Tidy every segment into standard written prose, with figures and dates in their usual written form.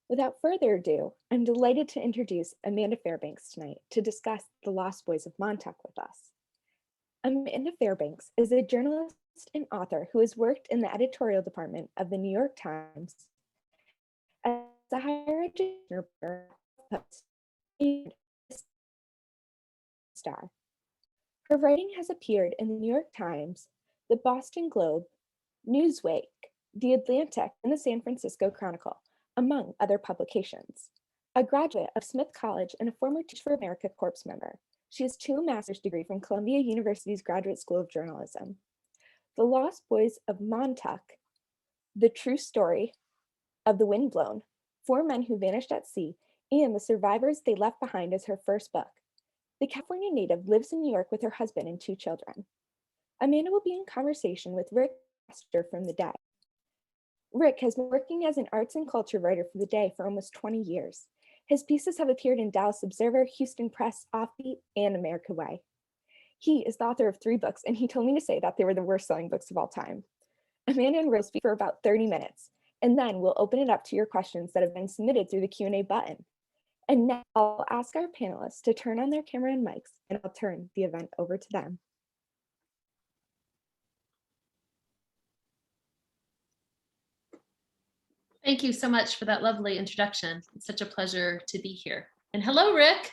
Without further ado, I'm delighted to introduce Amanda Fairbanks tonight to discuss The Lost Boys of Montauk with us. Amanda Fairbanks is a journalist and author who has worked in the editorial department of the New York Times as a higher education reporter and star. Her writing has appeared in the New York Times, the Boston Globe, Newsweek, The Atlantic, and the San Francisco Chronicle, among other publications. A graduate of Smith College and a former Teach for America Corps member, she has 2 master's degrees from Columbia University's Graduate School of Journalism. The Lost Boys of Montauk, The True Story of the Windblown, 4 Men Who Vanished at Sea, and The Survivors They Left Behind is her first book. The California native lives in New York with her husband and 2 children. Amanda will be in conversation with Rick Foster from The Day. Rick has been working as an arts and culture writer for The Day for almost 20 years. His pieces have appeared in Dallas Observer, Houston Press, Offbeat, and America Way. He is the author of 3 books, and he told me to say that they were the worst-selling books of all time. Amanda and Rick speak for about 30 minutes, and then we'll open it up to your questions that have been submitted through the Q&A button. And now I'll ask our panelists to turn on their camera and mics, and I'll turn the event over to them. Thank you so much for that lovely introduction. It's such a pleasure to be here. And hello, Rick.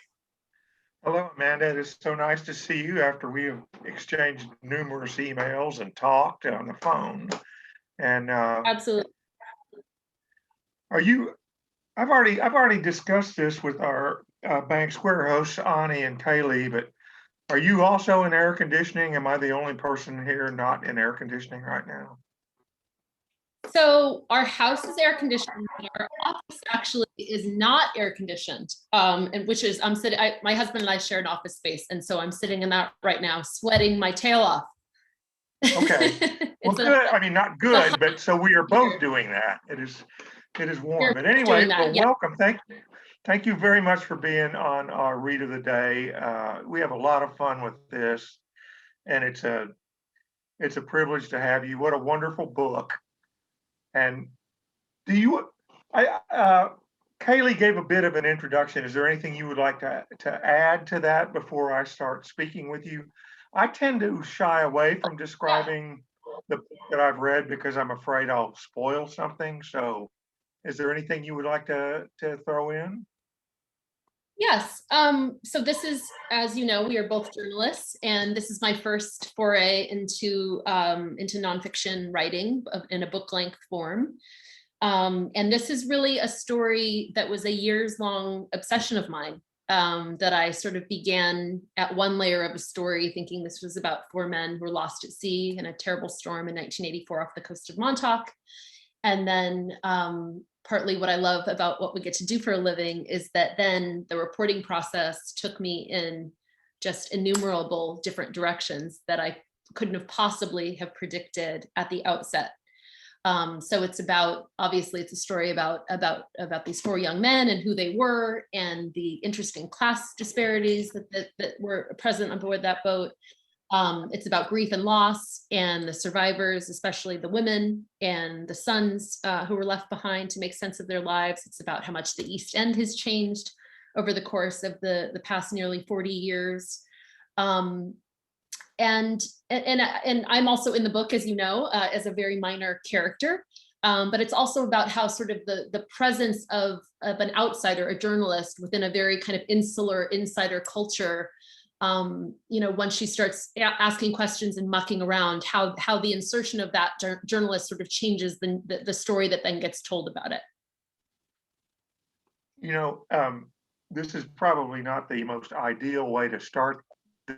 Hello, Amanda. It is so nice to see you after we have exchanged numerous emails and talked on the phone. And Absolutely. I've already discussed this with our Bank Square hosts, Ani and Kaylee, but are you also in air conditioning? Am I the only person here not in air conditioning right now? So our house is air conditioned. Our office actually is not air conditioned, and which is I'm sitting. My husband and I share an office space, and so I'm sitting in that right now, sweating my tail off. Okay. Well, good. I mean, not good, but so we are both doing that. It is warm. But anyway, well, yeah. Welcome. Thank you very much for being on our read of the day. We have a lot of fun with this, and it's a privilege to have you. What a wonderful book. And Kaylee gave a bit of an introduction. Is there anything you would like to add to that before I start speaking with you? I tend to shy away from describing the book that I've read because I'm afraid I'll spoil something. So is there anything you would like to throw in? Yes. So this is, as you know, we are both journalists, and this is my first foray into nonfiction writing in a book-length form. And this is really a story that was a years-long obsession of mine, that I sort of began at one layer of a story, thinking this was about 4 men who were lost at sea in a terrible storm in 1984 off the coast of Montauk. And then partly what I love about what we get to do for a living is that then the reporting process took me in just innumerable different directions that I couldn't have possibly have predicted at the outset. So it's about, obviously it's a story about these 4 young men and who they were and the interesting class disparities that were present on board that boat. It's about grief and loss and the survivors, especially the women and the sons who were left behind to make sense of their lives. It's about how much the East End has changed over the course of the past nearly 40 years. And I'm also in the book, as you know, as a very minor character. But it's also about how sort of the presence of an outsider, a journalist within a very kind of insular insider culture, once she starts asking questions and mucking around, how the insertion of that journalist sort of changes the story that then gets told about it. This is probably not the most ideal way to start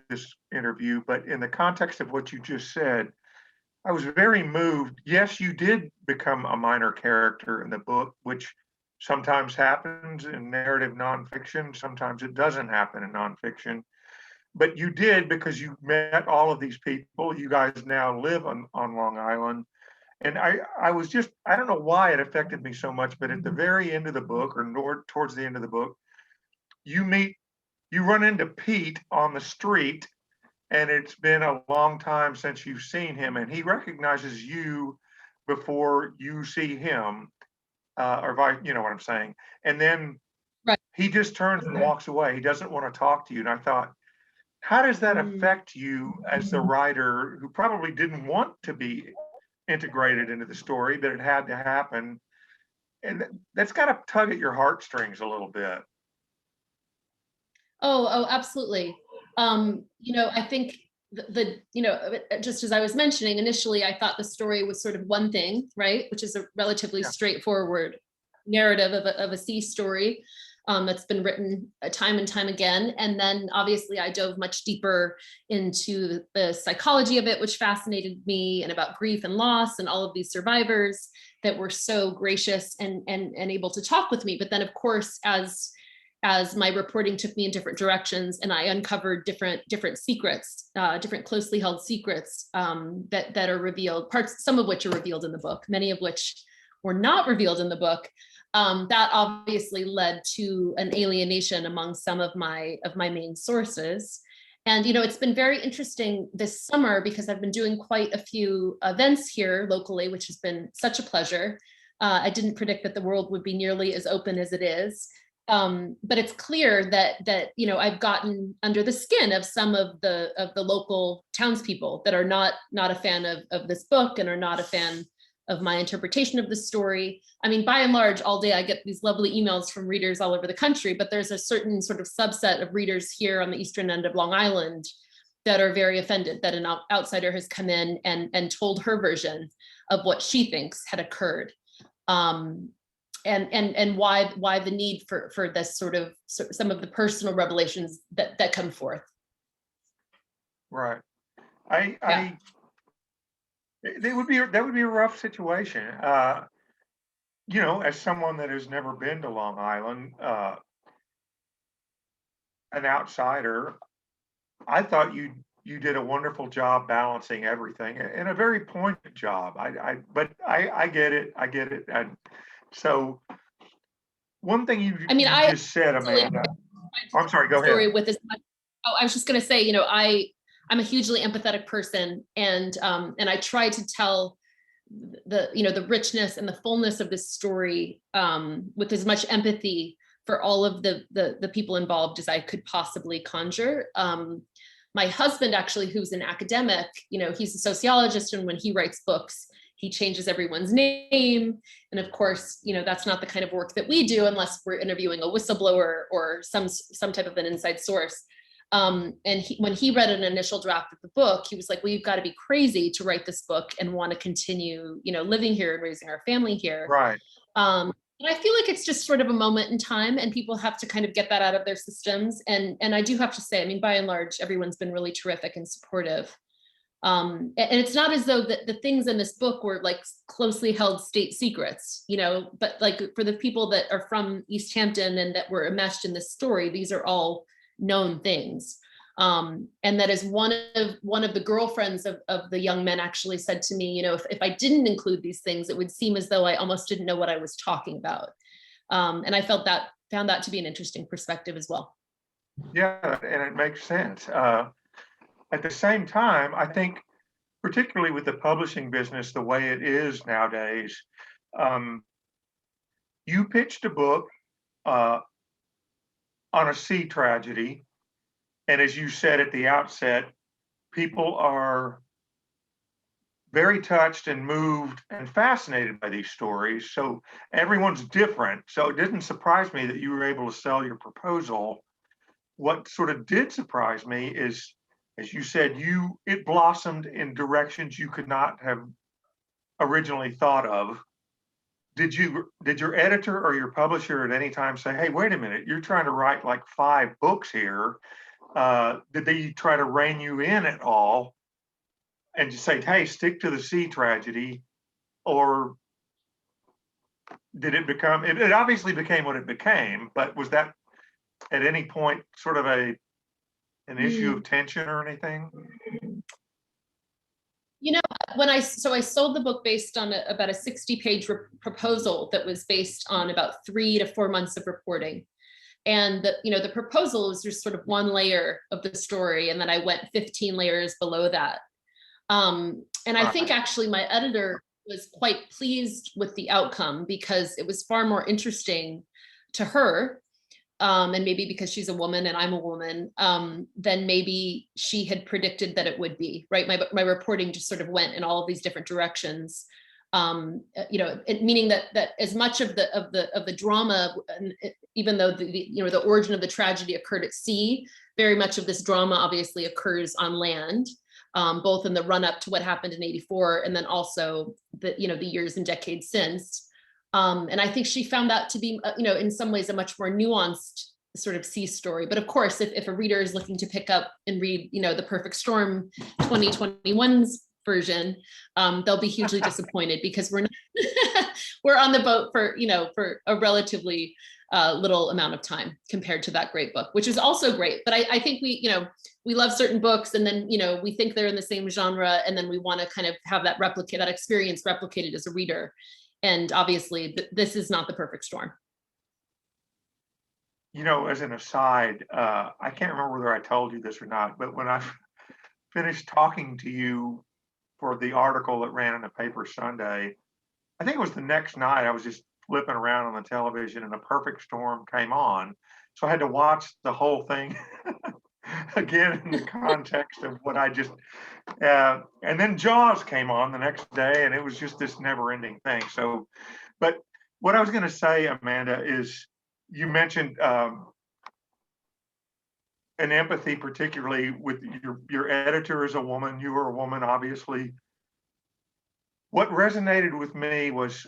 this interview, but in the context of what you just said, I was very moved. Yes, you did become a minor character in the book, which sometimes happens in narrative nonfiction. Sometimes it doesn't happen in nonfiction. But you did because you met all of these people. You guys now live on Long Island. And I was just, I don't know why it affected me so much, but at the very end of the book, or towards the end of the book, you run into Pete on the street, and it's been a long time since you've seen him, and he recognizes you before you see him. or you know what I'm saying? And then Right. he just turns and walks away. He doesn't want to talk to you. And I thought, how does that Mm. affect you as the writer who probably didn't want to be integrated into the story, but it had to happen? And that's got to tug at your heartstrings a little bit. Oh, absolutely. I think just as I was mentioning, initially, I thought the story was sort of one thing, right? Which is a relatively Yeah. straightforward narrative of a sea story that's been written time and time again. And then obviously I dove much deeper into the psychology of it, which fascinated me, and about grief and loss and all of these survivors that were so gracious and able to talk with me. But then of course, as my reporting took me in different directions, and I uncovered different secrets, different closely held secrets that are revealed, some of which are revealed in the book, many of which were not revealed in the book. That obviously led to an alienation among some of my main sources. And it's been very interesting this summer because I've been doing quite a few events here locally, which has been such a pleasure. I didn't predict that the world would be nearly as open as it is. But it's clear that I've gotten under the skin of some of the local townspeople that are not a fan of this book and are not a fan of my interpretation of the story. I mean, by and large, all day I get these lovely emails from readers all over the country, but there's a certain sort of subset of readers here on the eastern end of Long Island that are very offended that an outsider has come in and told her version of what she thinks had occurred. And why the need for this sort of some of the personal revelations that come forth. Right. That would be a rough situation. As someone that has never been to Long Island, an outsider, I thought you did a wonderful job balancing everything, and a very pointed job. But I get it. I get it. And so one thing you just said, Amanda. I'm sorry. Go ahead. With as much, I was just going to say, I'm a hugely empathetic person, and I try to tell the richness and the fullness of this story with as much empathy for all of the people involved as I could possibly conjure. My husband, actually, who's an academic, he's a sociologist, and when he writes books, he changes everyone's name. And of course, that's not the kind of work that we do unless we're interviewing a whistleblower or some type of an inside source. And when he read an initial draft of the book, he was like, well, you've got to be crazy to write this book and want to continue, living here and raising our family here. Right. And I feel like it's just sort of a moment in time, and people have to kind of get that out of their systems. And I do have to say, I mean, by and large, everyone's been really terrific and supportive. And it's not as though the things in this book were like closely held state secrets, but like for the people that are from East Hampton and that were enmeshed in this story, these are all known things. And that is one of the girlfriends of the young men actually said to me, if I didn't include these things, it would seem as though I almost didn't know what I was talking about. And I found that to be an interesting perspective as well. Yeah, and it makes sense. At the same time, I think, particularly with the publishing business the way it is nowadays, you pitched a book on a sea tragedy. And as you said at the outset, people are very touched and moved and fascinated by these stories. So everyone's different. So it didn't surprise me that you were able to sell your proposal. What sort of did surprise me is, as you said, it blossomed in directions you could not have originally thought of. Did your editor or your publisher at any time say, hey, wait a minute, you're trying to write like 5 books here? Did they try to rein you in at all and just say, hey, stick to the sea tragedy? Or did it become, it obviously became what it became, but was that at any point sort of an issue of tension or anything? When I sold the book based on about a 60-page proposal that was based on about 3 to 4 months of reporting. And the proposal was just sort of one layer of the story, and then I went 15 layers below that. And I think actually my editor was quite pleased with the outcome because it was far more interesting to her, and maybe because she's a woman and I'm a woman, than maybe she had predicted that it would be, right? My reporting just sort of went in all of these different directions. Meaning that as much of the drama, even though the origin of the tragedy occurred at sea, very much of this drama obviously occurs on land, both in the run up to what happened in '84 and then also the years and decades since. And I think she found that to be, in some ways, a much more nuanced sort of sea story. But of course, if a reader is looking to pick up and read, The Perfect Storm 2021's version, they'll be hugely disappointed because we're not we're on the boat for a relatively little amount of time compared to that great book, which is also great. But I think we love certain books, and then we think they're in the same genre, and then we want to kind of have that experience replicated as a reader. And obviously, this is not The Perfect Storm. As an aside, I can't remember whether I told you this or not, but when I finished talking to you for the article that ran in the paper Sunday, I think it was the next night, I was just flipping around on the television and A Perfect Storm came on. So I had to watch the whole thing again in the context of what I just, and then Jaws came on the next day, and it was just this never ending thing. So, but what I was going to say, Amanda, is you mentioned an empathy, particularly with your editor is a woman, you were a woman, obviously. What resonated with me was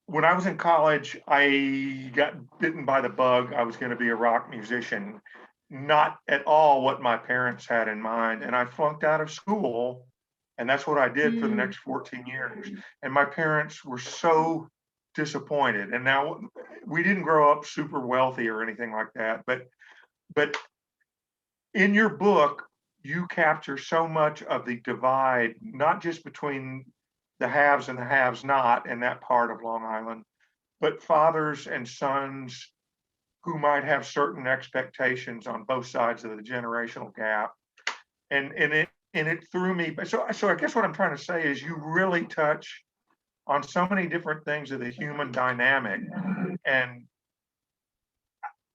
when I was in college, I got bitten by the bug. I was going to be a rock musician, not at all what my parents had in mind. And I flunked out of school, and that's what I did for the next 14 years. And my parents were so disappointed. And now we didn't grow up super wealthy or anything like that. But in your book, you capture so much of the divide, not just between the haves and the haves not in that part of Long Island, but fathers and sons who might have certain expectations on both sides of the generational gap. And it threw me. So I guess what I'm trying to say is you really touch on so many different things of the human dynamic. And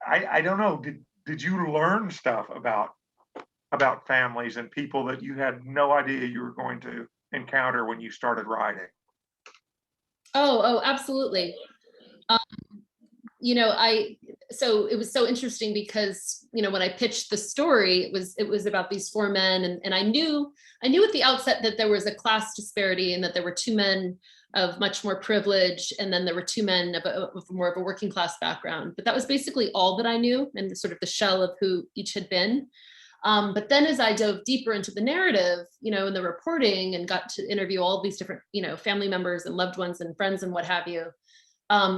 I don't know, did you learn stuff about families and people that you had no idea you were going to encounter when you started writing? Oh, absolutely. So it was so interesting because, when I pitched the story, it was about these four men, and I knew at the outset that there was a class disparity and that there were two men of much more privilege, and then there were two men of more of a working class background. But that was basically all that I knew, and sort of the shell of who each had been. But then as I dove deeper into the narrative, in the reporting, and got to interview all these different, family members and loved ones and friends and what have you,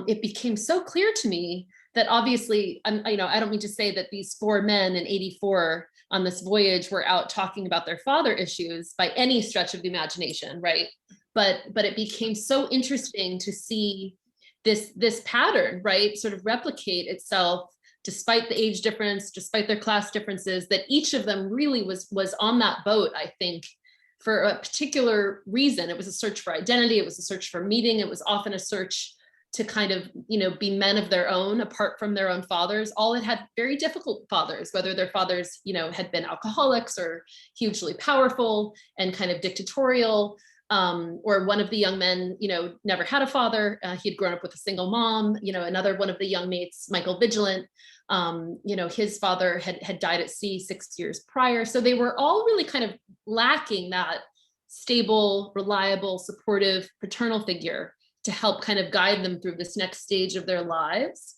it became so clear to me that obviously, I don't mean to say that these four men in '84 on this voyage were out talking about their father issues by any stretch of the imagination, right? But it became so interesting to see this pattern, right, sort of replicate itself despite the age difference, despite their class differences, that each of them really was on that boat, I think, for a particular reason. It was a search for identity. It was a search for meaning. It was often a search to kind of, be men of their own, apart from their own fathers. All had very difficult fathers, whether their fathers, had been alcoholics or hugely powerful and kind of dictatorial, or one of the young men, never had a father. He had grown up with a single mom. Another one of the young mates, Michael Vigilant, his father had died at sea 6 years prior. So they were all really kind of lacking that stable, reliable, supportive paternal figure to help kind of guide them through this next stage of their lives.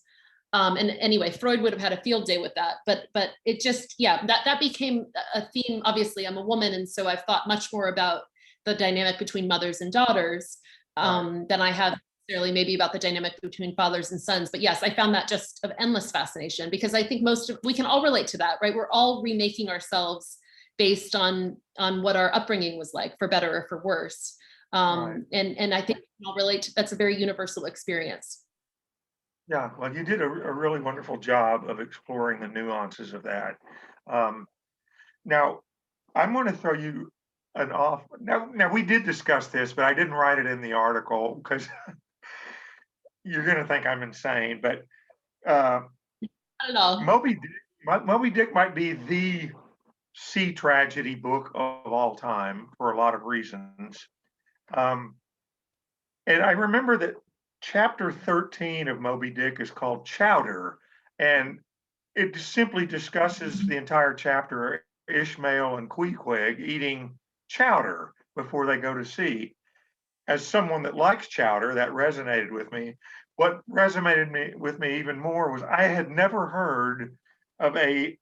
And anyway, Freud would have had a field day with that, but it just, that became a theme. Obviously, I'm a woman, and so I've thought much more about the dynamic between mothers and daughters than I have necessarily maybe about the dynamic between fathers and sons. But yes, I found that just of endless fascination, because I think we can all relate to that, right? We're all remaking ourselves based on what our upbringing was like, for better or for worse. Right. And I think we can all relate to, that's a very universal experience. Yeah, well, you did a really wonderful job of exploring the nuances of that. Now, I'm going to throw you an off. Now we did discuss this, but I didn't write it in the article because you're going to think I'm insane. But I don't know. Moby Dick might be the sea tragedy book of all time for a lot of reasons. And I remember that chapter 13 of Moby Dick is called Chowder, and it simply discusses the entire chapter, Ishmael and Queequeg eating chowder before they go to sea. As someone that likes chowder, that resonated with me. What resonated with me even more was I had never heard of a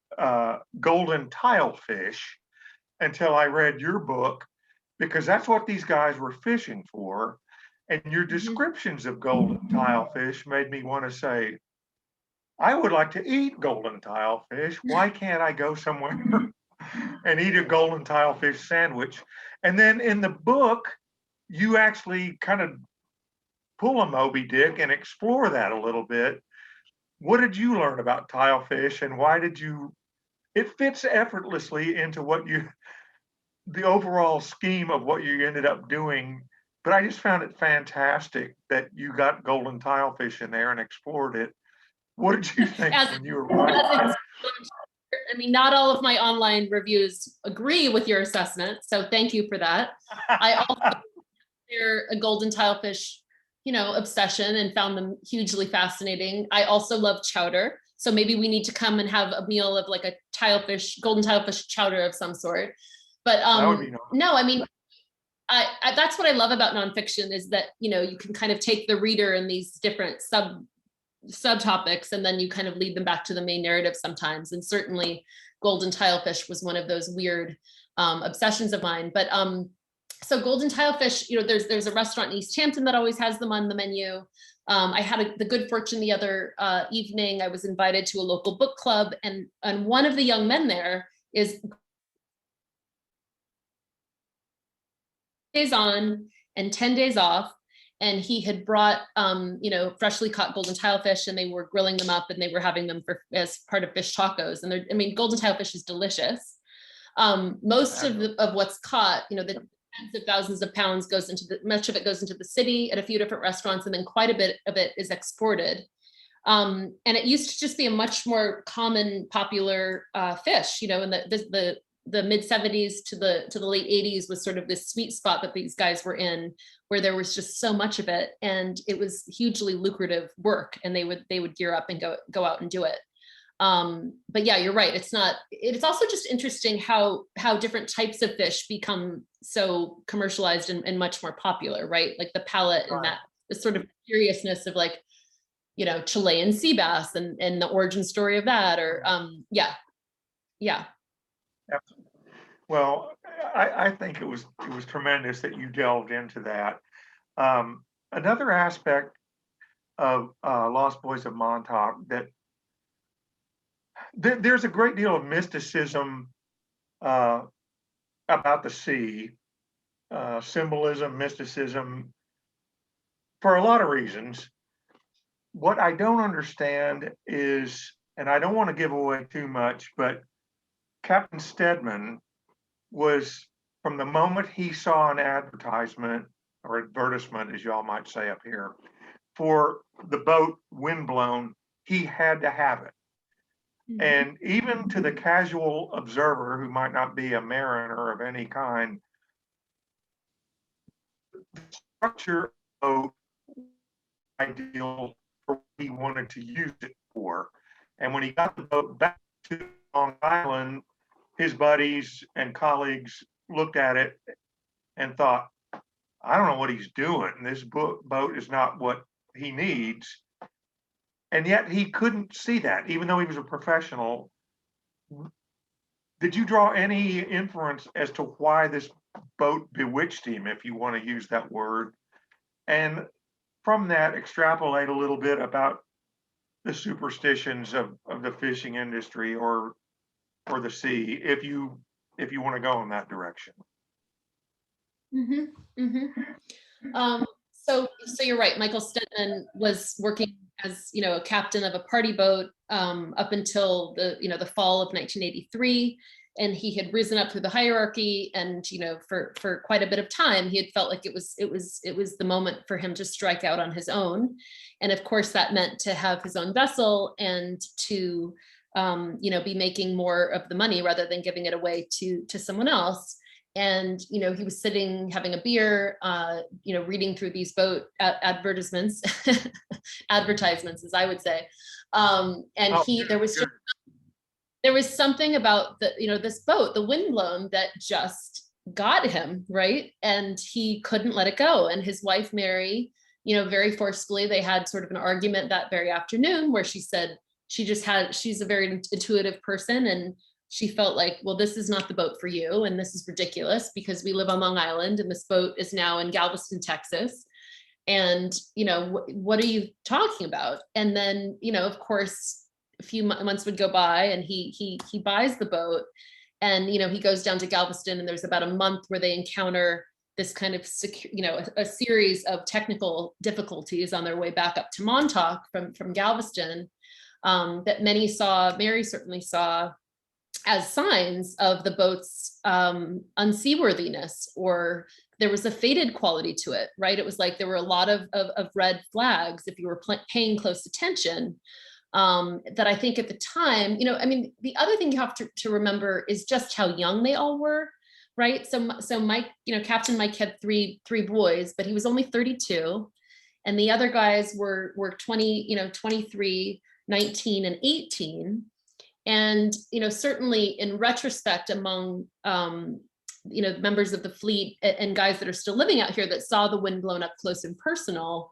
golden tilefish until I read your book, because that's what these guys were fishing for. And your descriptions of golden tilefish made me want to say, I would like to eat golden tilefish. Why can't I go somewhere and eat a golden tilefish sandwich? And then in the book, you actually kind of pull a Moby Dick and explore that a little bit. What did you learn about tilefish, and why did you? It fits effortlessly into the overall scheme of what you ended up doing. But I just found it fantastic that you got golden tilefish in there and explored it. What did you think when you were writing? I mean, not all of my online reviews agree with your assessment, so thank you for that. I also share a golden tilefish, obsession, and found them hugely fascinating. I also love chowder, so maybe we need to come and have a meal of like a golden tilefish chowder of some sort. But That would be nice. no, I mean, I that's what I love about nonfiction, is that you can kind of take the reader in these different subtopics, and then you kind of lead them back to the main narrative sometimes. And certainly golden tilefish was one of those weird obsessions of mine. But so golden tilefish, there's a restaurant in East Hampton that always has them on the menu. I had the good fortune the other evening, I was invited to a local book club, and one of the young men there is days on and 10 days off. And he had brought, freshly caught golden tilefish, and they were grilling them up, and they were having them as part of fish tacos. And golden tilefish is delicious. Most of what's caught, the tens of thousands of pounds much of it goes into the city at a few different restaurants, and then quite a bit of it is exported. And it used to just be a much more common, popular fish, in the mid 70s to the late 80s was sort of this sweet spot that these guys were in, where there was just so much of it, and it was hugely lucrative work, and they would gear up and go out and do it. But yeah, you're right. It's also just interesting how different types of fish become so commercialized and much more popular, right? Like the palate and that the sort of curiousness of like, Chilean sea bass and the origin story of that, or yeah. Well, I think it was tremendous that you delved into that. Another aspect of Lost Boys of Montauk, that there's a great deal of mysticism about the sea, symbolism, mysticism, for a lot of reasons. What I don't understand is, and I don't want to give away too much, but Captain Stedman was, from the moment he saw an advertisement, or advertisement, as y'all might say up here, for the boat Windblown, he had to have it. Mm-hmm. And even to the casual observer who might not be a mariner of any kind, the structure of ideal for what he wanted to use it for. And when he got the boat back to Long Island, his buddies and colleagues looked at it and thought, I don't know what he's doing. This boat is not what he needs. And yet he couldn't see that, even though he was a professional. Did you draw any inference as to why this boat bewitched him, if you want to use that word? And from that, extrapolate a little bit about the superstitions of the fishing industry or the sea, if you want to go in that direction. So you're right. Michael Stedman was working as a captain of a party boat up until the fall of 1983. and he had risen up through the hierarchy, and for quite a bit of time he had felt like it was the moment for him to strike out on his own. And of course that meant to have his own vessel and to be making more of the money rather than giving it away to someone else. And he was sitting having a beer, reading through these boat advertisements advertisements, as I would say. There was something about this boat, the Windblown, that just got him, right? And he couldn't let it go. And his wife, Mary, very forcefully, they had sort of an argument that very afternoon where she said she's a very intuitive person. And she felt like, well, this is not the boat for you. And this is ridiculous because we live on Long Island and this boat is now in Galveston, Texas. And, what are you talking about? And then, of course, a few months would go by and he buys the boat, and he goes down to Galveston, and there's about a month where they encounter this kind of a series of technical difficulties on their way back up to Montauk from Galveston, that Mary certainly saw as signs of the boat's unseaworthiness, or there was a faded quality to it, right? It was like there were a lot of red flags if you were paying close attention. That I think at the time, the other thing you have to remember is just how young they all were, right? So Mike, Captain Mike had three boys, but he was only 32. And the other guys were 20, 23, 19, and 18. And, certainly in retrospect among, members of the fleet and guys that are still living out here that saw the Windblown up close and personal,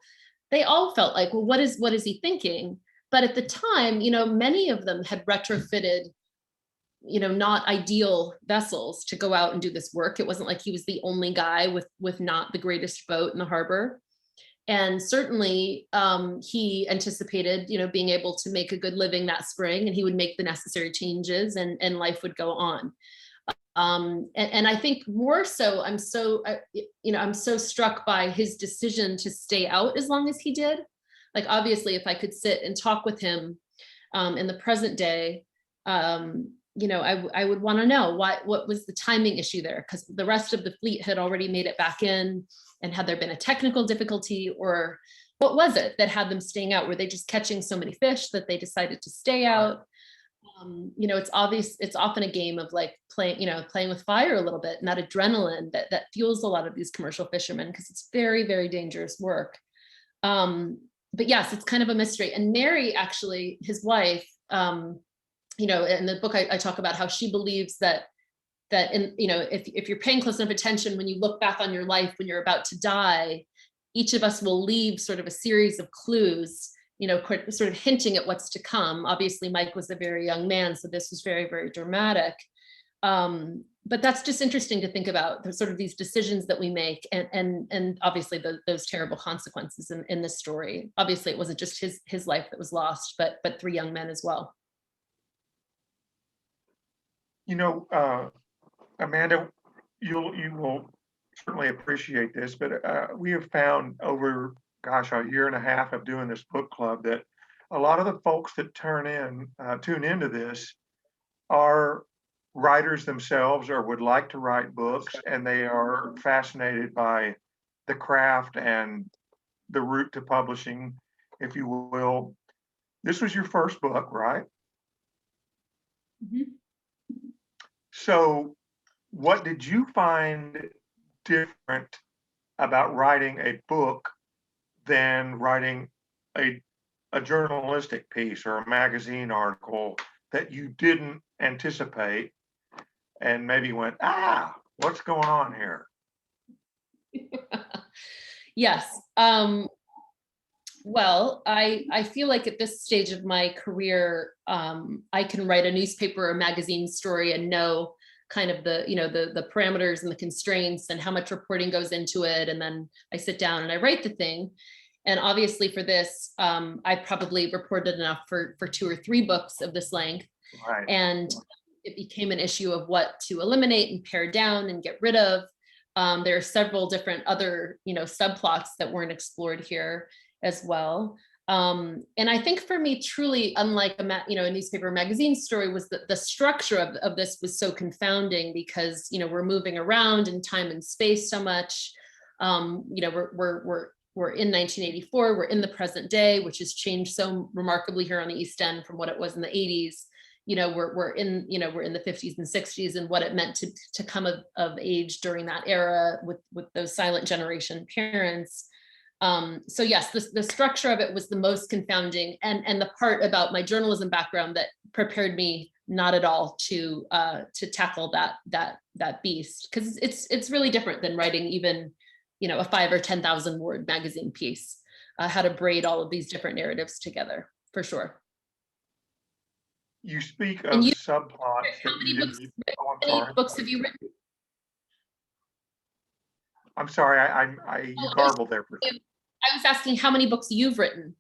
they all felt like, well, what is he thinking? But at the time, many of them had retrofitted, not ideal vessels to go out and do this work. It wasn't like he was the only guy with not the greatest boat in the harbor. And certainly he anticipated, being able to make a good living that spring, and he would make the necessary changes and life would go on. And I think more so, I'm so struck by his decision to stay out as long as he did. Like, obviously, if I could sit and talk with him in the present day, I would want to know what was the timing issue there, because the rest of the fleet had already made it back in. And had there been a technical difficulty, or what was it that had them staying out? Were they just catching so many fish that they decided to stay out? It's obvious. It's often a game of like playing with fire a little bit, and that adrenaline that fuels a lot of these commercial fishermen, because it's very, very dangerous work. But yes, it's kind of a mystery. And Mary, actually, his wife, in the book, I talk about how she believes that if you're paying close enough attention, when you look back on your life, when you're about to die, each of us will leave sort of a series of clues, sort of hinting at what's to come. Obviously, Mike was a very young man, so this was very, very dramatic. But that's just interesting to think about, the sort of these decisions that we make, and obviously those terrible consequences in this story. Obviously, it wasn't just his life that was lost, but three young men as well. Amanda, you will certainly appreciate this, but we have found over, a year and a half of doing this book club, that a lot of the folks that tune into this are writers themselves or would like to write books, and they are fascinated by the craft and the route to publishing, if you will. This was your first book, right? Mm-hmm. So what did you find different about writing a book than writing a journalistic piece or a magazine article that you didn't anticipate and maybe went, what's going on here? Yes. Well, I feel like at this stage of my career, I can write a newspaper or magazine story and know kind of the parameters and the constraints and how much reporting goes into it. And then I sit down and I write the thing. And obviously for this, I probably reported enough for 2 or 3 books of this length. Right. And it became an issue of what to eliminate and pare down and get rid of. There are several different other, subplots that weren't explored here as well. And I think for me, truly, unlike a newspaper or magazine story, was that the structure of this was so confounding because we're moving around in time and space so much. We're in 1984. We're in the present day, which has changed so remarkably here on the East End from what it was in the 80s. We're in the 50s and 60s, and what it meant to come of age during that era with those silent generation parents. So yes, the structure of it was the most confounding, and the part about my journalism background that prepared me not at all to tackle that beast, because it's really different than writing even a 5 or 10,000 word magazine piece. How to braid all of these different narratives together, for sure. You speak of And you, subplots how that many you books, didn't. how Oh, I'm many sorry. books have you written? I'm sorry. You garbled there. I was asking how many books you've written.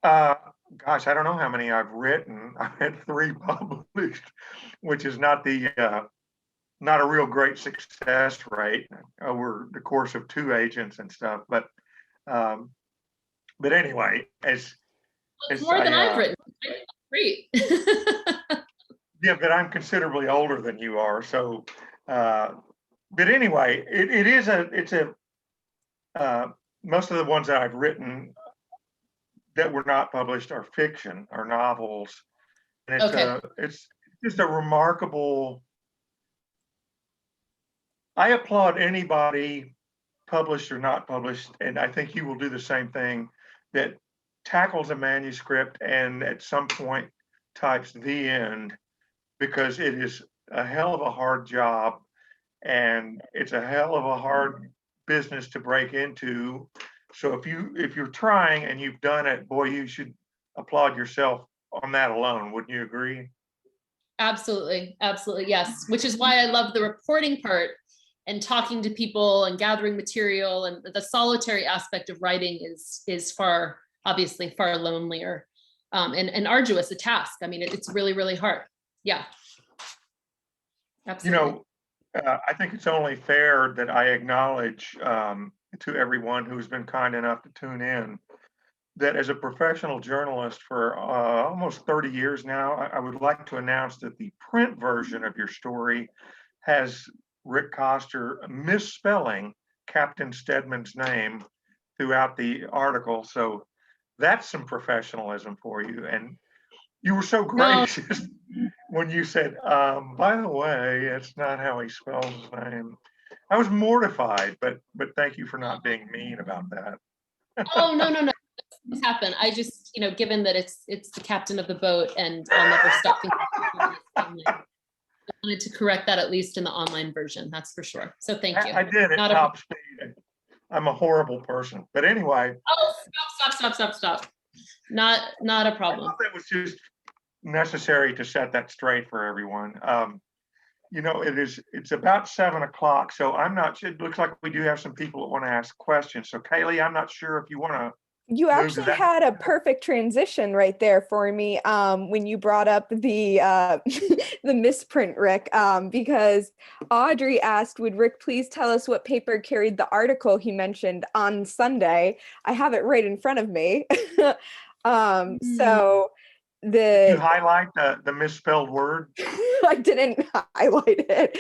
Uh, Gosh, I don't know how many I've written. I've had 3 published, which is not a real great success rate over the course of 2 agents and stuff. But anyway, It's more than I've written. Great. yeah, but I'm considerably older than you are. So, but anyway, most of the ones that I've written that were not published are fiction, are novels. And it's just a remarkable. I applaud anybody, published or not published, and I think you will do the same thing, that tackles a manuscript and at some point types the end, because it is a hell of a hard job and it's a hell of a hard business to break into. So if you're trying and you've done it, boy, you should applaud yourself on that alone. Wouldn't you agree? Absolutely. Absolutely. Yes. Which is why I love the reporting part and talking to people and gathering material, and the solitary aspect of writing is obviously far lonelier and arduous a task. I mean, it's really, really hard. Yeah. Absolutely. I think it's only fair that I acknowledge to everyone who's been kind enough to tune in that as a professional journalist for almost 30 years now, I would like to announce that the print version of your story has Rick Koster misspelling Captain Stedman's name throughout the article. So that's some professionalism for you. And you were so gracious when you said, by the way, it's not how he spells his name. I was mortified, but thank you for not being mean about that. Oh, no. Things happen. I just, given that it's the captain of the boat, and I'll never stop thinking. I wanted to correct that, at least in the online version. That's for sure. So thank you. I did at top speed. I'm a horrible person, but anyway. Oh, stop. Not a problem. That was just necessary to set that straight for everyone. It's about 7 o'clock, so I'm not sure. It looks like we do have some people that want to ask questions. So Kaylee, I'm not sure if you want to. You actually had a perfect transition right there for me when you brought up the the misprint, Rick, because Audrey asked, would Rick please tell us what paper carried the article he mentioned on Sunday? I have it right in front of me. So Did you highlight the misspelled word? I didn't highlight it.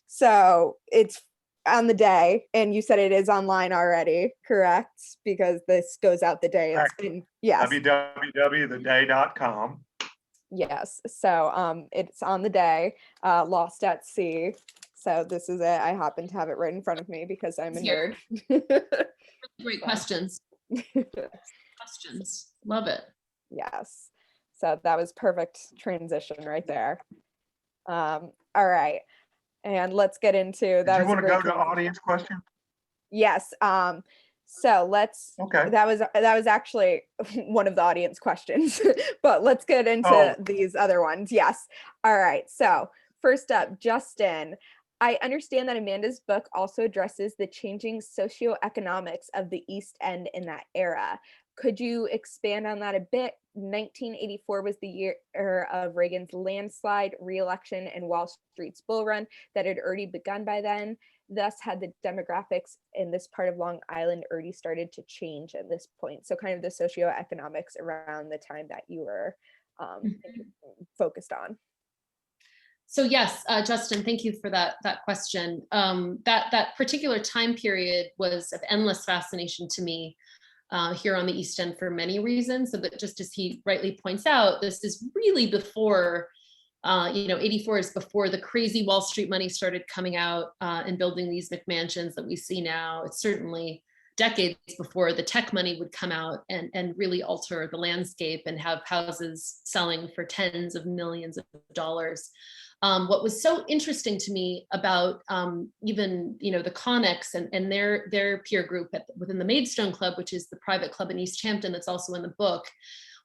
So it's on the day, and you said it is online already, correct? Because this goes out the day. It's been, yes. www.theday.com. Yes. So it's on the day, Lost at Sea. So this is it. I happen to have it right in front of me because I'm a nerd. Great questions. Love it. Yes. So that was perfect transition right there. All right. And let's get into that. Do you want to go to audience questions? Yes. So let's, okay. That was actually one of the audience questions, but let's get into these other ones. Yes. All right. So first up, Justin, I understand that Amanda's book also addresses the changing socioeconomics of the East End in that era. Could you expand on that a bit? 1984 was the year of Reagan's landslide, re-election, and Wall Street's bull run that had already begun by then. thus had the demographics in this part of Long Island already started to change at this point. So kind of the socioeconomics around the time that you were focused on. So yes, Justin, thank you for that question. That particular time period was of endless fascination to me here on the East End for many reasons. So that, just as he rightly points out, this is really before, 84 is before the crazy Wall Street money started coming out and building these McMansions that we see now. It's certainly decades before the tech money would come out and really alter the landscape and have houses selling for tens of millions of dollars. What was so interesting to me about even the Conics and their peer group within the Maidstone Club, which is the private club in East Hampton that's also in the book,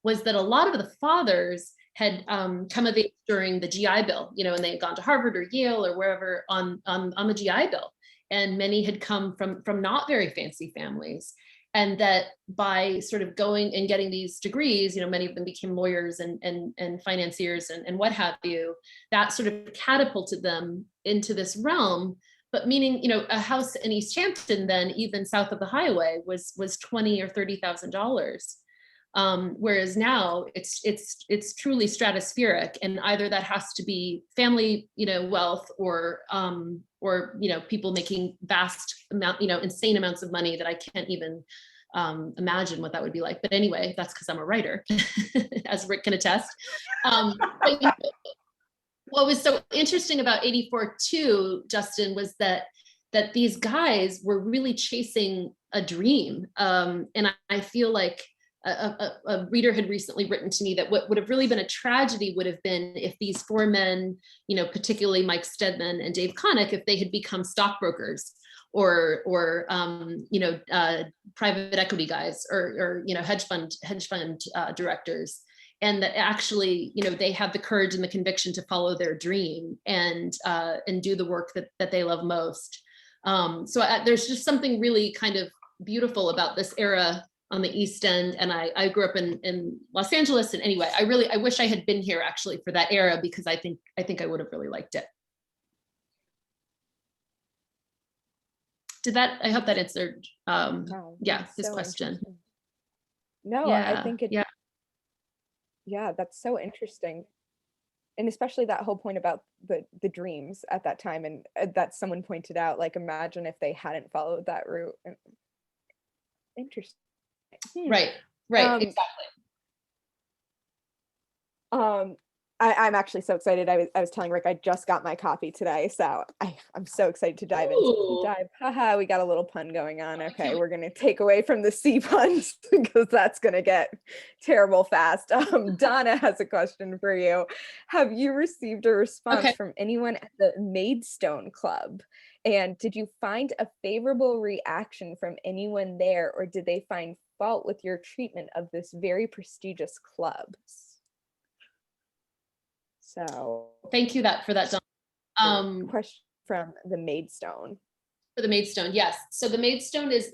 was that a lot of the fathers had come of age during the GI Bill, and they had gone to Harvard or Yale or wherever on the GI Bill, and many had come from not very fancy families. And that by sort of going and getting these degrees, many of them became lawyers and financiers and what have you, that sort of catapulted them into this realm. But meaning, a house in East Hampton, then even south of the highway, was $20,000 or $30,000. Whereas now it's truly stratospheric, and either that has to be family, wealth, or people making insane amounts of money that I can't even imagine what that would be like. But anyway, that's because I'm a writer, as Rick can attest. But what was so interesting about 84 too, Justin, was that these guys were really chasing a dream, and I feel like a reader had recently written to me that what would have really been a tragedy would have been if these four men, particularly Mike Stedman and Dave Connick, if they had become stockbrokers or private equity guys or hedge fund directors, and that actually they have the courage and the conviction to follow their dream and do the work that they love most. So there's just something really kind of beautiful about this era on the East End. And I grew up in Los Angeles. And anyway, I wish I had been here actually for that era, because I think I would have really liked it. I hope that answered, Wow, his so question. No, Yeah, I think yeah, that's so interesting. And especially that whole point about the dreams at that time, and that someone pointed out, like, imagine if they hadn't followed that route. Interesting. Right, exactly. I'm actually so excited. I was telling Rick I just got my copy today, so I'm so excited to dive into the deep dive. Haha, we got a little pun going on. Okay, we're gonna take away from the C puns because that's gonna get terrible fast. Donna has a question for you. Have you received a response from anyone at the Maidstone Club? And did you find a favorable reaction from anyone there, or did they find fault with your treatment of this very prestigious club? So thank you for that, Dawn. Question from the Maidstone. For the Maidstone, yes. So the Maidstone is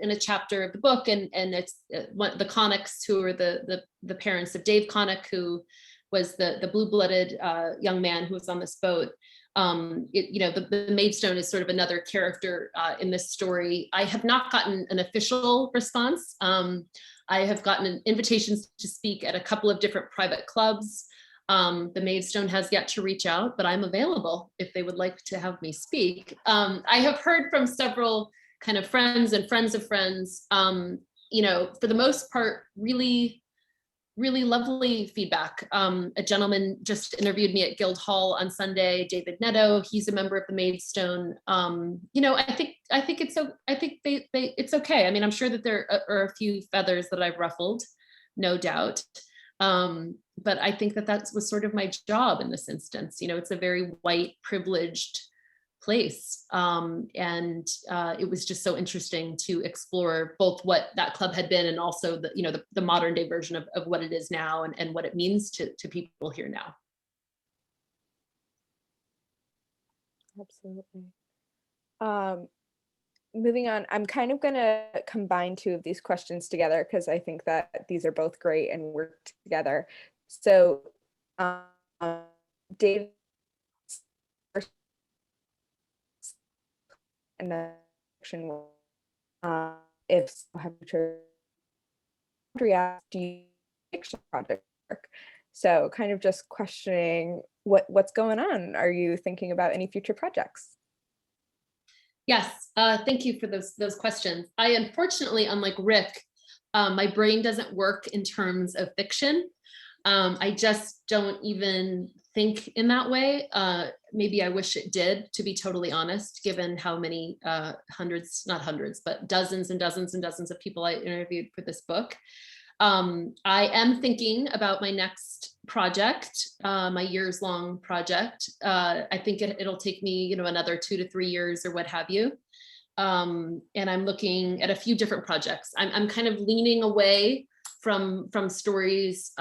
in a chapter of the book, and it's the Connicks, who are the parents of Dave Connick, who was the blue-blooded young man who was on this boat. The Maidstone is sort of another character in this story. I have not gotten an official response. I have gotten invitations to speak at a couple of different private clubs. The Maidstone has yet to reach out, but I'm available if they would like to have me speak. I have heard from several kind of friends and friends of friends, for the most part, really, really lovely feedback. A gentleman just interviewed me at Guildhall on Sunday, David Netto. He's a member of the Maidstone. I think it's okay. I mean, I'm sure that there are a few feathers that I've ruffled, no doubt. But I think that was sort of my job in this instance. It's a very white, privileged place. And it was just so interesting to explore both what that club had been and also the modern day version of what it is now and what it means to people here now. Absolutely. Moving on, I'm kind of going to combine two of these questions together because I think that these are both great and work together. So, Dave, and the fiction world? If so, have you tried do you fiction project work? So kind of just questioning what's going on. Are you thinking about any future projects? Yes, thank you for those questions. I unfortunately, unlike Rick, my brain doesn't work in terms of fiction. I just don't even think in that way. Maybe I wish it did, to be totally honest, given how many hundreds, not hundreds, but dozens and dozens and dozens of people I interviewed for this book. I am thinking about my next project, my years-long project. I think it'll take me, another 2 to 3 years or what have you. And I'm looking at a few different projects. I'm kind of leaning away from stories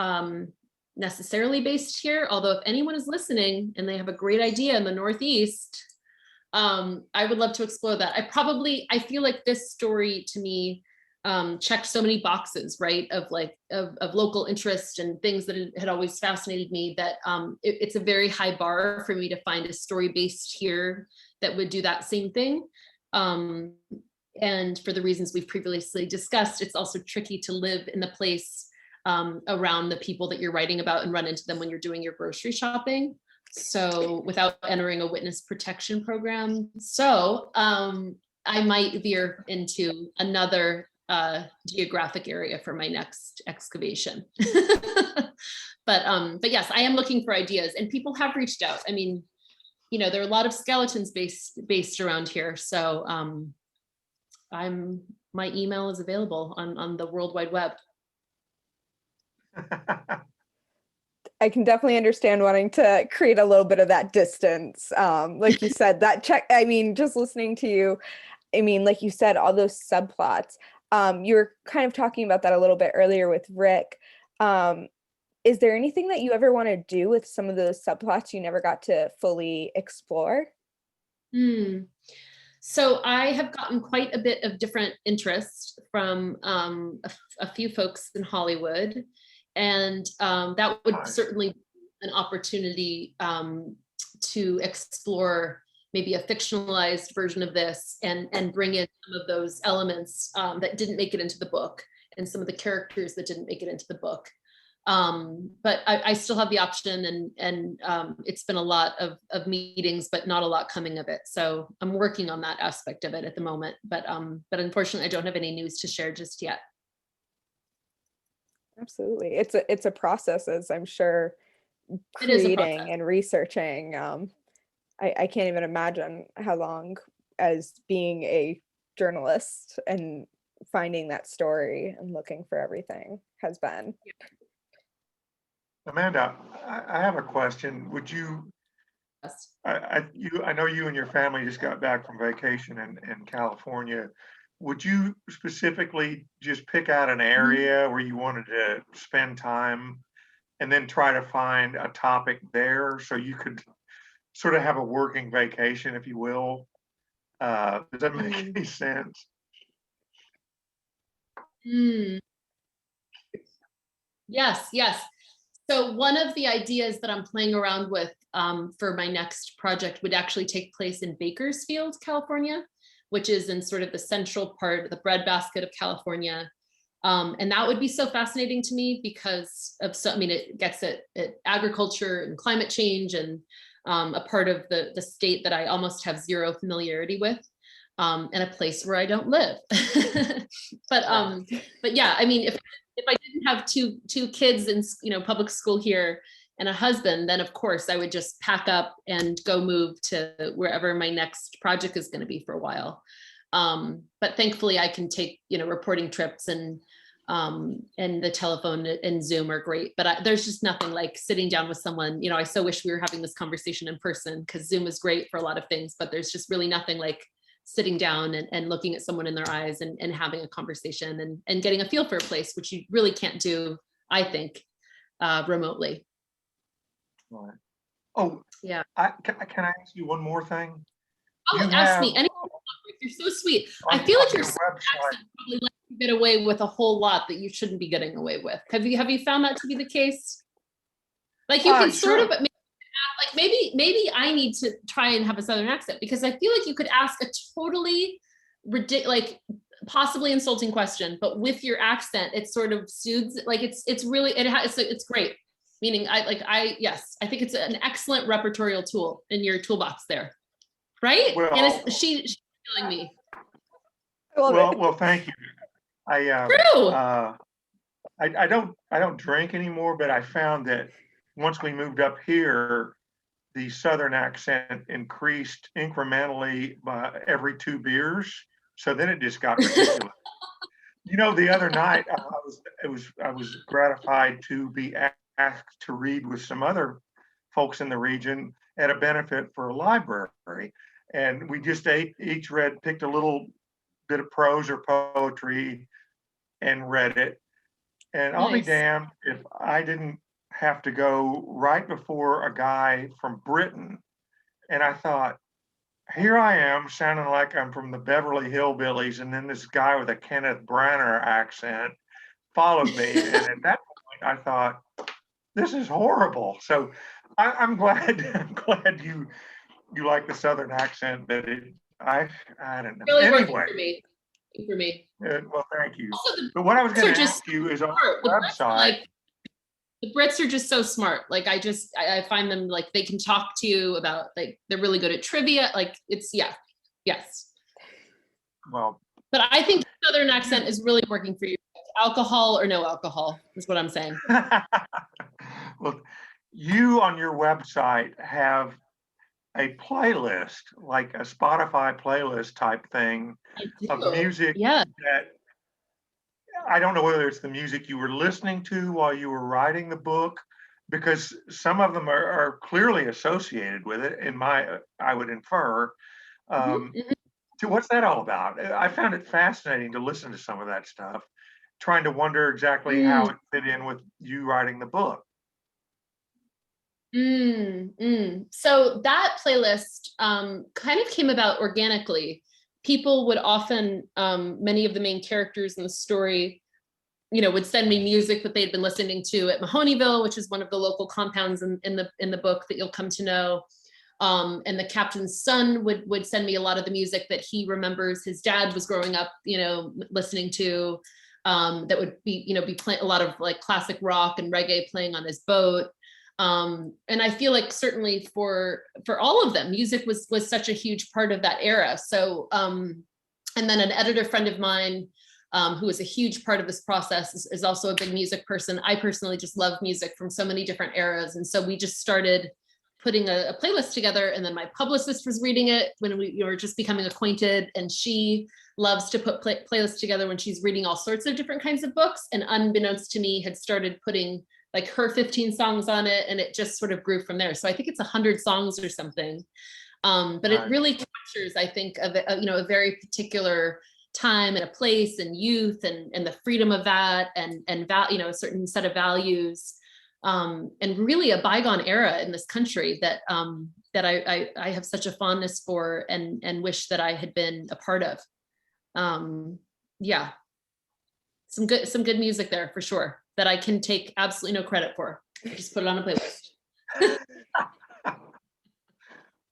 necessarily based here. Although if anyone is listening and they have a great idea in the Northeast, I would love to explore that. I feel like this story to me checked so many boxes, right? Of local interest and things that had always fascinated me, that it's a very high bar for me to find a story based here that would do that same thing. And for the reasons we've previously discussed, it's also tricky to live in the place around the people that you're writing about and run into them when you're doing your grocery shopping. So without entering a witness protection program. So I might veer into another geographic area for my next excavation. But yes, I am looking for ideas, and people have reached out. I mean, there are a lot of skeletons based around here. So my email is available on the World Wide Web. I can definitely understand wanting to create a little bit of that distance. Like you said, just listening to you, like you said, all those subplots, you were kind of talking about that a little bit earlier with Rick. Is there anything that you ever want to do with some of those subplots you never got to fully explore? So I have gotten quite a bit of different interest from a few folks in Hollywood, and that would certainly be an opportunity to explore maybe a fictionalized version of this and bring in some of those elements that didn't make it into the book, and some of the characters that didn't make it into the book. But I still have the option, and it's been a lot of meetings, but not a lot coming of it. So I'm working on that aspect of it at the moment, but unfortunately I don't have any news to share just yet. Absolutely. It's a process, as I'm sure, creating and researching. I can't even imagine how long, as being a journalist and finding that story and looking for everything, has been. Amanda, I have a question. Would you, Yes. I know you and your family just got back from vacation in California. Would you specifically just pick out an area where you wanted to spend time and then try to find a topic there so you could sort of have a working vacation, if you will? Does that make any sense? Yes. So one of the ideas that I'm playing around with for my next project would actually take place in Bakersfield, California, which is in sort of the central part of the breadbasket of California. And that would be so fascinating to me because it gets at agriculture and climate change, and a part of the state that I almost have zero familiarity with, and a place where I don't live. But yeah, if I didn't have two kids in public school here and a husband, then of course I would just pack up and go move to wherever my next project is going to be for a while. But thankfully I can take reporting trips, and the telephone and Zoom are great, but there's just nothing like sitting down with someone. I so wish we were having this conversation in person, because Zoom is great for a lot of things, but there's just really nothing like sitting down and looking at someone in their eyes and having a conversation and getting a feel for a place, which you really can't do, I think, remotely. Right. Oh, yeah. Can I ask you one more thing? Ask me anything. You're so sweet. I feel like your website probably lets you get away with a whole lot that you shouldn't be getting away with. Have you found that to be the case? Like you can sort of, but maybe like maybe I need to try and have a Southern accent, because I feel like you could ask a totally ridiculous, like possibly insulting question, but with your accent, it sort of soothes. Like it's really it's great. Meaning yes, I think it's an excellent repertorial tool in your toolbox there, right? Well, and she's feeling me. I love it. well, thank you. True. I don't drink anymore, but I found that once we moved up here, the Southern accent increased incrementally by every 2 beers. So then it just got ridiculous. The other night I was gratified to be asked to read with some other folks in the region at a benefit for a library, and we just each picked a little bit of prose or poetry and read it. And I'll be Nice. damned if I didn't have to go right before a guy from Britain. And I thought, here I am sounding like I'm from the Beverly Hillbillies. And then this guy with a Kenneth Branagh accent followed me. And at that point, I thought, this is horrible. So I'm glad, you like the Southern accent, but I don't know. Really Anyway, working for me. well, thank you. Also, But what I was Brits going are to just ask you is on smart. the website. The Brits are just so smart. Like I find them, like, they can talk to you about, like, they're really good at trivia. Like yes. Well, But I think the Southern accent is really working for you. Alcohol or no alcohol is what I'm saying. well, you on your website have a playlist, like a Spotify playlist type thing of music Yeah. that I don't know whether it's the music you were listening to while you were writing the book, because some of them are clearly associated with it. I would infer. So what's that all about? I found it fascinating to listen to some of that stuff, trying to wonder exactly how it fit in with you writing the book. So that playlist kind of came about organically. People would often, many of the main characters in the story, would send me music that they'd been listening to at Mahoneyville, which is one of the local compounds in the book that you'll come to know. And the captain's son would send me a lot of the music that he remembers his dad was growing up, listening to. That would be playing a lot of like classic rock and reggae playing on his boat. And I feel like certainly for all of them, music was such a huge part of that era. So, and then an editor friend of mine, who is a huge part of this process, is also a big music person. I personally just love music from so many different eras. And so we just started putting a playlist together, and then my publicist was reading it when we were just becoming acquainted, and she loves to put playlists together when she's reading all sorts of different kinds of books, and unbeknownst to me had started putting like her 15 songs on it, and it just sort of grew from there. So I think it's 100 songs or something, but it really captures, I think, a very particular time and a place and youth and the freedom of that and a certain set of values. And really a bygone era in this country that I have such a fondness for and wish that I had been a part of. Yeah, some good music there for sure that I can take absolutely no credit for. I just put it on a playlist.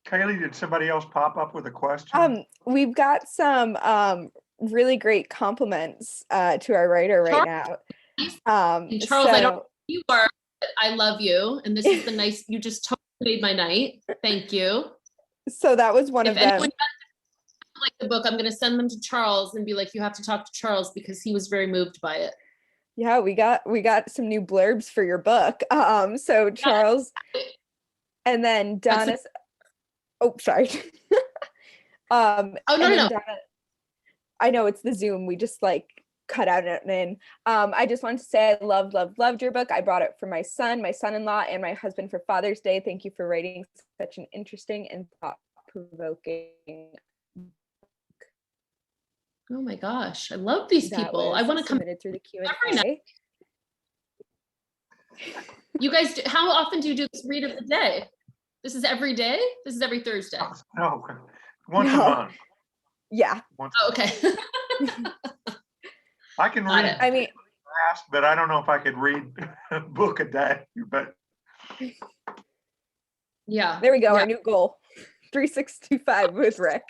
Kaylee, did somebody else pop up with a question? We've got some really great compliments to our writer right now. Charles, I don't know who you are. I love you, and this is the nice. You just totally made my night. Thank you. So that was one of them. If anyone doesn't like the book, I'm going to send them to Charles and be like, you have to talk to Charles because he was very moved by it. Yeah, we got some new blurbs for your book. So Charles, and then Donna. Oh, sorry. No. Donna, I know it's the Zoom. We just like cut out and in. I just want to say I loved your book. I brought it for my son, my son-in-law, and my husband for Father's Day. Thank you for writing such an interesting and thought-provoking book. Oh my gosh, I love these people. I want to come through the Q&A. You guys, how often do you do this read of the day? This is every day? This is every Thursday? No, once a month. Yeah. Okay. I can read. I mean, fast, but I don't know if I could read a book a day. But Yeah. There we go, Yeah. our new goal. 3625 with Rick.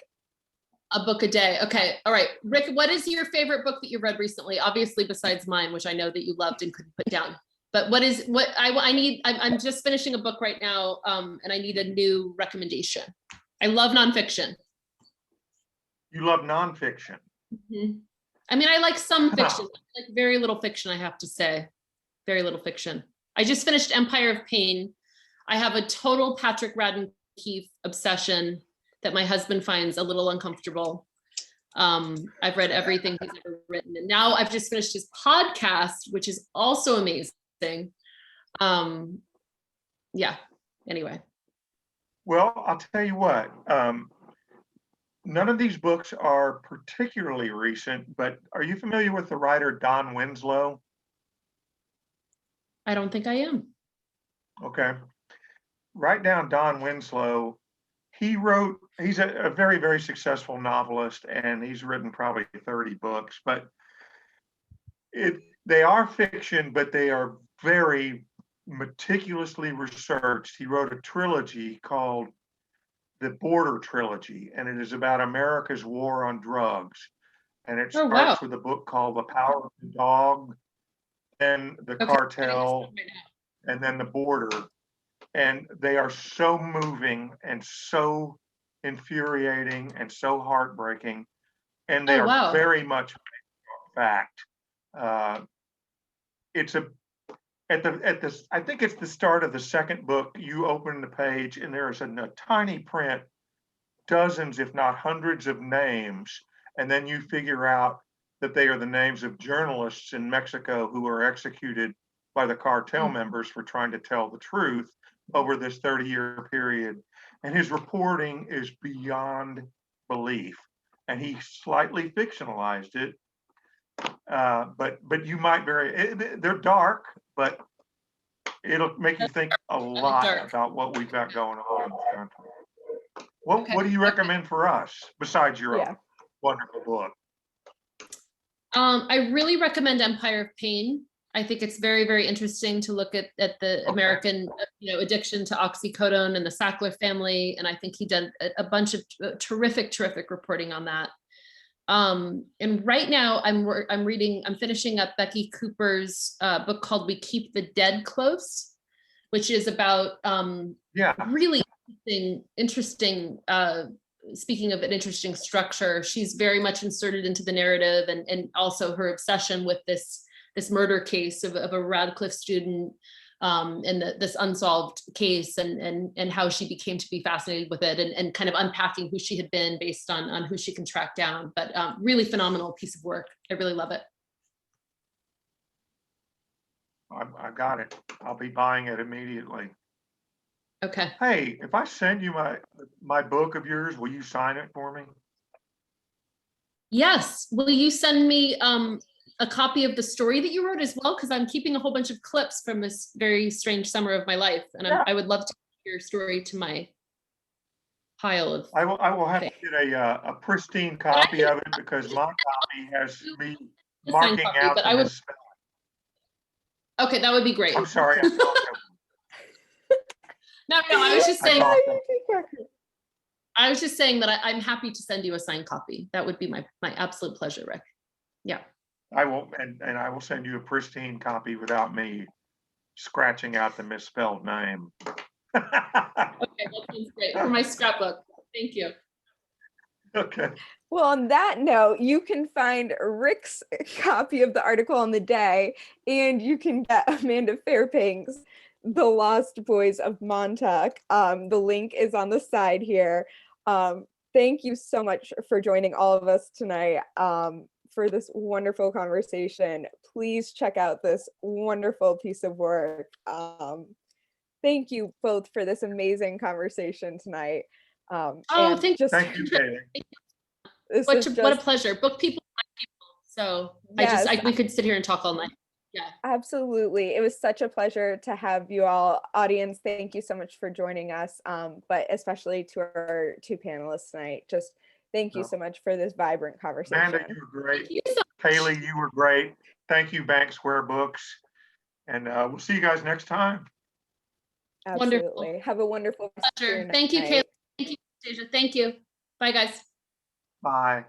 A book a day. Okay. All right. Rick, what is your favorite book that you read recently? Obviously, besides mine, which I know that you loved and couldn't put down. But I need, I'm just finishing a book right now, and I need a new recommendation. I love nonfiction. You love nonfiction. Mhm. I mean, I like some fiction, like very little fiction, I have to say. Very little fiction. I just finished Empire of Pain. I have a total Patrick Radden Keefe obsession that my husband finds a little uncomfortable. I've read everything he's ever written, and now I've just finished his podcast, which is also amazing. Yeah, anyway. Well, I'll tell you what, none of these books are particularly recent, but are you familiar with the writer Don Winslow? I don't think I am. Okay. Write down Don Winslow. He's a very, very successful novelist, and he's written probably 30 books, but they are fiction, but they are very meticulously researched. He wrote a trilogy called the Border Trilogy, and it is about America's war on drugs. And it Oh, wow. starts with a book called The Power of the Dog, then The Okay. Cartel, and then The Border. And they are so moving and so infuriating and so heartbreaking. And they Oh, are wow. very much fact. It's I think it's the start of the second book. You open the page and there is a tiny print, dozens, if not hundreds of names. And then you figure out that they are the names of journalists in Mexico who were executed by the cartel members for trying to tell the truth over this 30-year period. And his reporting is beyond belief. And he slightly fictionalized it. But you might they're dark, but it'll make you think a lot about what we've got going on in this country. What do you recommend for us besides your own wonderful book? I really recommend Empire of Pain. I think it's very, very interesting to look at the American, addiction to oxycodone and the Sackler family. And I think he did a bunch of terrific reporting on that. And right now I'm finishing up Becky Cooper's book called We Keep the Dead Close, which is about really interesting speaking of an interesting structure. She's very much inserted into the narrative, and also her obsession with this murder case of a Radcliffe student, and this unsolved case, and how she became to be fascinated with it, and kind of unpacking who she had been based on who she can track down. But really phenomenal piece of work. I really love it. I got it. I'll be buying it immediately. Okay. Hey, if I send you my book of yours, will you sign it for me? Yes. Will you send me a copy of the story that you wrote as well? Because I'm keeping a whole bunch of clips from this very strange summer of my life, and I would love to add your story to my pile of. I will have to get a pristine copy of it, because my copy has me marking out the misspelling. Okay, that would be great. I'm sorry. No, I was just saying. I was just saying that I'm happy to send you a signed copy. That would be my absolute pleasure, Rick. Yeah. I will, and I will send you a pristine copy without me scratching out the misspelled name. Okay, that sounds great for my scrapbook. Thank you. Okay. Well, on that note, you can find Rick's copy of the article on the day, and you can get Amanda Fairpink's The Lost Boys of Montauk. The link is on the side here. Thank you so much for joining all of us tonight for this wonderful conversation. Please check out this wonderful piece of work. Thank you both for this amazing conversation tonight. Thank you, Kaylee. What a pleasure. Book people, so yes. We could sit here and talk all night. Yeah, absolutely. It was such a pleasure to have you all. Audience, thank you so much for joining us, but especially to our two panelists tonight. Just thank you so much for this vibrant conversation. Amanda, you were great. Kaylee, you were great. Thank you, Bank Square Books. And we'll see you guys next time. Wonderful. Absolutely. Have a wonderful rest of your Pleasure. Thank you, night. Kayla. Thank you, Anastasia. Thank you. Bye, guys. Bye.